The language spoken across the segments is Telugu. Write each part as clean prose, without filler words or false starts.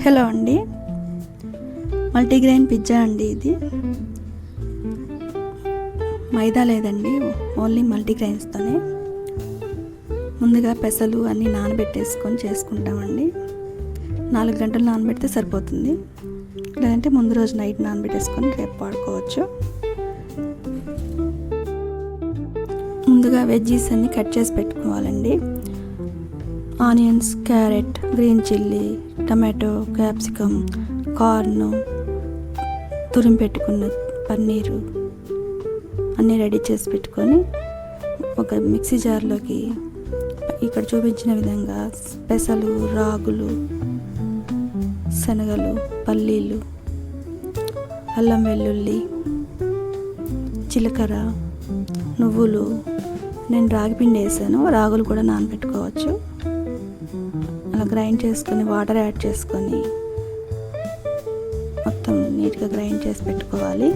హలో అండి, మల్టీగ్రెయిన్ పిజ్జా అండి. ఇది మైదా లేదండి, ఓన్లీ మల్టీగ్రెయిన్స్తోనే. ముందుగా పెసలు అన్నీ నానబెట్టేసుకొని చేసుకుంటామండి. 4 గంటలు నానబెడితే సరిపోతుంది, లేదంటే ముందు రోజు నైట్ నానబెట్టేసుకొని రేపు వాడుకోవచ్చు. ముందుగా వెజ్జీస్ అన్నీ కట్ చేసి పెట్టుకోవాలండి. Onions, carrot, green chilli, tomato, capsicum, corn, తురిమి పెట్టుకున్న పన్నీరు అన్నీ రెడీ చేసి పెట్టుకొని ఒక మిక్సీ జార్లోకి ఇక్కడ చూపించిన విధంగా పెసలు, రాగులు, శనగలు, పల్లీలు, అల్లం వెల్లుల్లి, జీలకర్ర, నువ్వులు, నేను రాగి పిండి వేసాను, రాగులు కూడా నానబెట్టుకోవచ్చు. అలా గ్రైండ్ చేసుకొని వాటర్ యాడ్ చేసుకొని మొత్తం నీట్గా గ్రైండ్ చేసి పెట్టుకోవాలి.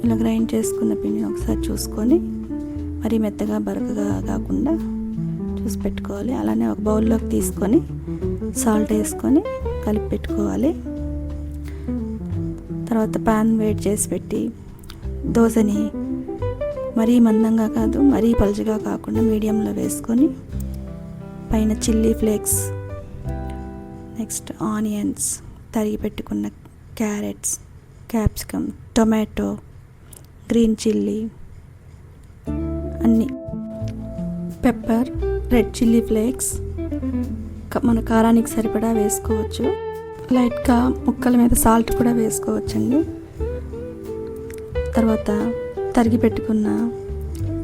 ఇలా గ్రైండ్ చేసుకున్న పిండిని ఒకసారి చూసుకొని మరీ మెత్తగా బరకగా కాకుండా చూసి పెట్టుకోవాలి. అలానే ఒక బౌల్లోకి తీసుకొని సాల్ట్ వేసుకొని కలిపి పెట్టుకోవాలి. తర్వాత ప్యాన్ వేడి చేసి పెట్టి దోశని మరీ మందంగా కాదు, మరీ పలుచగా కాకుండా మీడియంలో వేసుకొని పైన చిల్లీ ఫ్లేక్స్, నెక్స్ట్ ఆనియన్స్, తరిగి పెట్టుకున్న carrots, capsicum, tomato, green chilli అన్నీ, పెప్పర్, రెడ్ చిల్లీ ఫ్లేక్స్ మన కారానికి సరిపడా వేసుకోవచ్చు. లైట్గా ముక్కల మీద సాల్ట్ కూడా వేసుకోవచ్చండి. తర్వాత తరిగి పెట్టుకున్న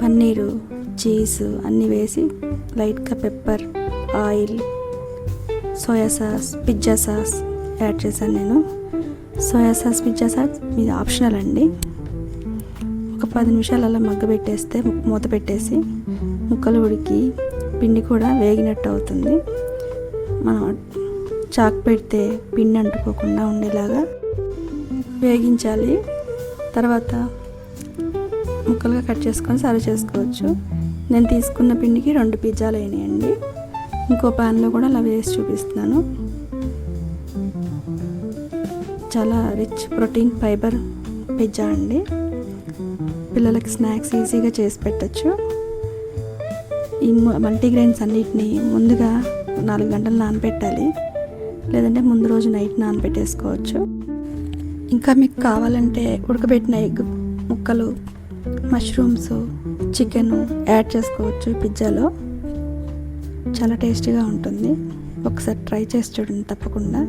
పన్నీరు, చీజ్ అన్నీ వేసి లైట్గా pepper, oil, soya sauce, pizza sauce add చేశాను నేను. సోయా సాస్, పిజ్జా సాస్ ఇది ఆప్షనల్ అండి. ఒక 10 నిమిషాలు అలా మగ్గబెట్టేస్తే మూత పెట్టేసి ముక్కలు ఉడికి పిండి కూడా వేగినట్టు అవుతుంది. మనం చాక్ పెడితే పిండి అంటుకోకుండా ఉండేలాగా వేగించాలి. తర్వాత ముక్కలుగా కట్ చేసుకొని సర్వ్ చేసుకోవచ్చు. నేను తీసుకున్న పిండికి 2 పిజ్జాలు అయినాయండి. ఇంకో ప్యాన్లో కూడా అలా వేసి చూపిస్తున్నాను. చాలా రిచ్ ప్రోటీన్ ఫైబర్ పిజ్జా అండి. పిల్లలకి స్నాక్స్ ఈజీగా చేసి పెట్టచ్చు. ఈ మల్టీగ్రెయిన్స్ అన్నిటినీ ముందుగా 4 గంటలు నానబెట్టాలి, లేదంటే ముందు రోజు నైట్ నానబెట్టేసుకోవచ్చు. ఇంకా మీకు కావాలంటే ఉడకబెట్టిన ఎగ్ ముక్కలు, మష్రూమ్స్, చికెన్ యాడ్ చేసుకోవచ్చు పిజ్జాలో. చాలా టేస్టీగా ఉంటుంది. ఒకసారి ట్రై చేసి చూడండి తప్పకుండా.